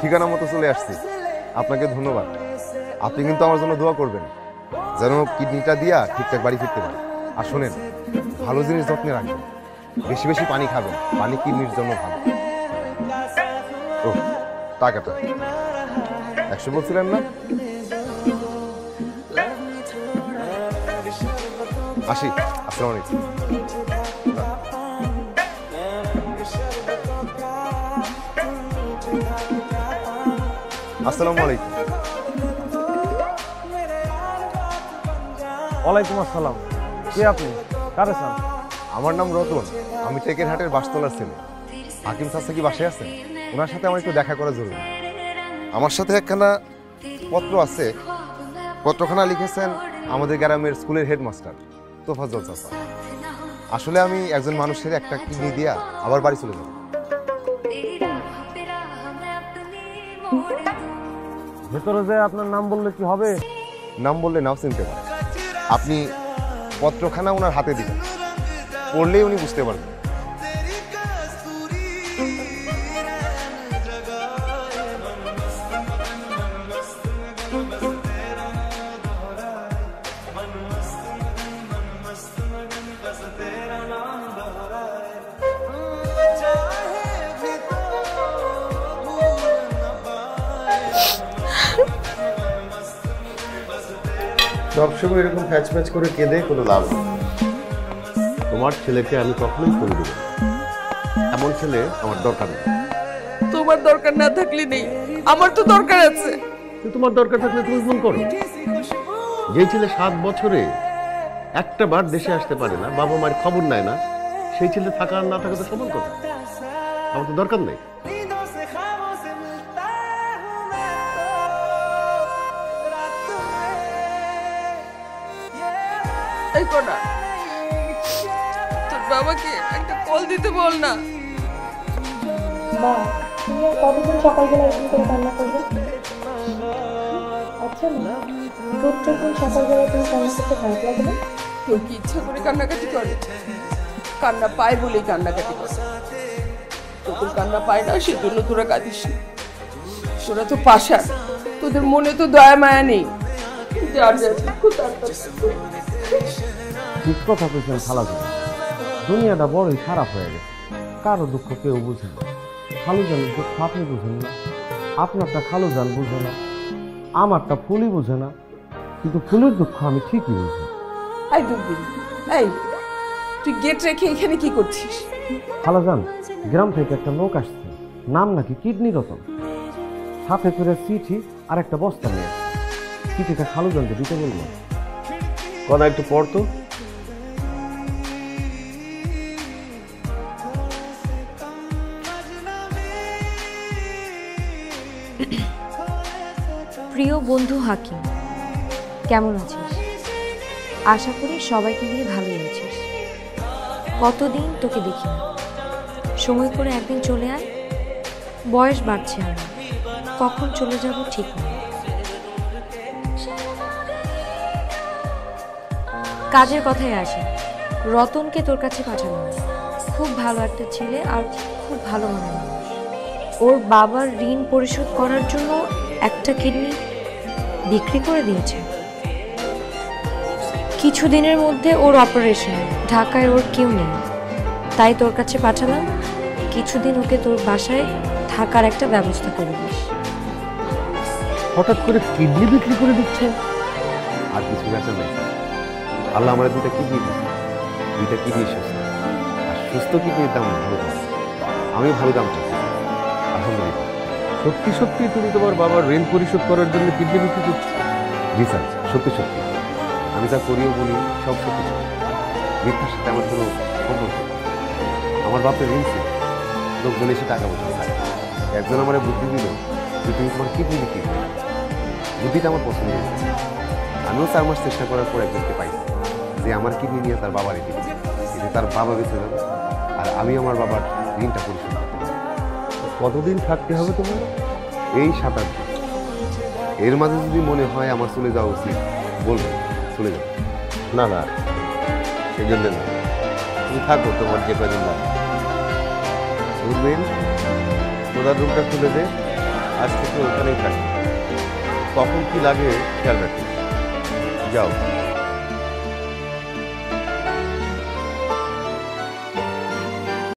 ঠিকানা মতো চলে আসছি। আপনাকে ধন্যবাদ। আপনি কিন্তু আমার জন্য দোয়া করবেন যেন কিডনিটা দিয়া ঠিকঠাক বাড়ি ফিরতে পারে। আর শোনেন, ভালো জিনিস যত্নে রাখবেন, বেশি বেশি পানি খাবেন, পানি কিডনির জন্য ভালো। ও টাকাটা 100 বলছিলেন না? আসি, আসসালামু আলাইকুম। আসসালামু আলাইকুম। ওয়ালাইকুম আসসালাম। কে আপনি? কারে চান? আমার নাম রতন, আমি টেকেরহাটের বাসতলার ছেলে। হাকিম চাচা কি বাসায় আছেন? ওনার সাথে আমার একটু দেখা করা জরুরি। আমার সাথে একখানা পত্র আছে, পত্রখানা লিখেছেন আমাদের গ্রামের স্কুলের হেডমাস্টার তোফাজ্জল চাচা। আসলে আমি একজন মানুষের একটা কিডনি দিয়া আবার বাড়ি চলে যাব। ভেতরে যে আপনার নাম বললে কি হবে? নাম বললে নাও চিনতে পারে। আপনি পত্রখানা ওনার হাতে দিবেন, পড়লেই উনি বুঝতে পারবেন। সবসময় এরকম প্যাচ প্যাচ করে কেঁদে কোনো লাভ নেই। তোমার ছেলেকে আমি কখনোই করে দেব, এমন ছেলে আমার দরকার নেই। তোমার দরকার না থাকলে নেই, আমার তো দরকার আছে। তোমার দরকার থাকলে তুমি ফোন করো। যে ছেলে 7 বছরে একটা বার দেশে আসতে পারে না, বাবা মায়ের খবর নেয় না, সেই ছেলে থাকা আর না থাকা তো সমান কথা। আমার তো দরকার নেই। এই কোনা, তোর বাবাকে একটা কল দিতে বল না। মা, তুমি আর কতদিন সকালবেলা এরকম করে কান্না করবে? আচ্ছা মা, প্রত্যেকদিন সকালবেলা তুমি কান্না করতে খারাপ লাগে না? তোর কি ইচ্ছা করে কান্নাকাটি করে? কান্না পায় বলেই কান্নাকাটি করে। তোর কান্না পায় না সেজন্য তোরা কাঁদিস না। তোরা তো পাশার, তোদের মনে তো দয়া মায়া নেই। ঠিক কথা কইছেন খালাজান। দুনিয়াটা বড়ই খারাপ হয়ে গেছে, কারো দুঃখ কেউ বুঝে না। খালুজানের দুঃখ আপনি বুঝেন না, আপনারটা খালুজান বুঝে না, আমারটা ফুলি বুঝে না, কিন্তু ফুলের দুঃখ আমি ঠিকই বুঝি। এই দুর্দিন, এই তুই গেট রেখে এখানে কি করছিস? খালাজান, গ্রাম থেকে একটা লোক আসছে, নাম নাকি কিডনি রতন, সাথে করে চিঠি আর একটা বস্তা নিয়ে আসছে। চিঠিটা খালুজানকে দিতে বলবো। কনা একটু পড়তো। প্রিয় বন্ধু হাকিম, কেমন আছিস? আশা করি সবাইকে নিয়ে ভালোই আছিস। কতদিন তোকে দেখি না, সময় করে একদিন চলে আয়। বয়স বাড়ছে আর কখন চলে যাব ঠিক নেই। কাজের কথায় আসি, রতনকে তোর কাছে পাঠানো, খুব ভালো একটা ছেলে আর খুব ভালো মনের মানুষ। ওর বাবার ঋণ পরিশোধ করার জন্য একটা কিডনি বিক্রি করে দিয়েছে। কিছুদিনের মধ্যে ওর অপারেশন, ঢাকায় ওর কেউ নেই, তাই তোর কাছে পাঠালাম। কিছুদিন ওকে তোর বাসায় থাকার একটা ব্যবস্থা করে দিস। হঠাৎ করে কিডনি বিক্রি করে দিচ্ছে? আর কিছু বেচা নেই। আল্লাহ আমার দুইটা কিডনি দিচ্ছে, দুইটা কিডনি সুস্থ। আর সুস্থ কিডনির দাম ভালো দাম, আমি ভালো দাম চাচ্ছি। আলহামদুলিল্লাহ। সত্যি সত্যি তুমি তোমার বাবার ঋণ পরিশোধ করার জন্য কিডনি বিক্রি করছো? জি স্যার, সত্যি সত্যি। আমি যা করিও বলি সব সত্যি সত্যি। মিথ্যার সাথে আমার কোনো সম্পর্ক নেই। আমার বাপের ঋণ ছিল, লোকজন এসে টাকা পয়সা খায়। একজন আমার বুদ্ধি দিল যে তুমি তোমার কিডনি বিক্রি করো। বুদ্ধিটা আমার পছন্দ হয়েছে। আমিও 4 মাস চেষ্টা করার পর একজনকে পাই যে আমার কিডনি নিয়ে তার বাবার রেখে দিচ্ছে, কিন্তু তার বাবা বেঁচে যাবে আর আমি আমার বাবার ঋণটা পরিশোধ করতে পারবো। কতদিন থাকতে হবে তোমার? এই 7-8 দিন। এর মাঝে যদি মনে হয় আমার চলে যাওয়া উচিত বলবো, চলে যাবো। না না, সেই জন্য না, তুমি থাকো, তোমার যে কদিন লাগে। বুঝবেন, তোদার রুমটা খুলে দে, আজ থেকে ওখানেই থাকি, কখন কি লাগে খেয়াল রাখিস। যাও।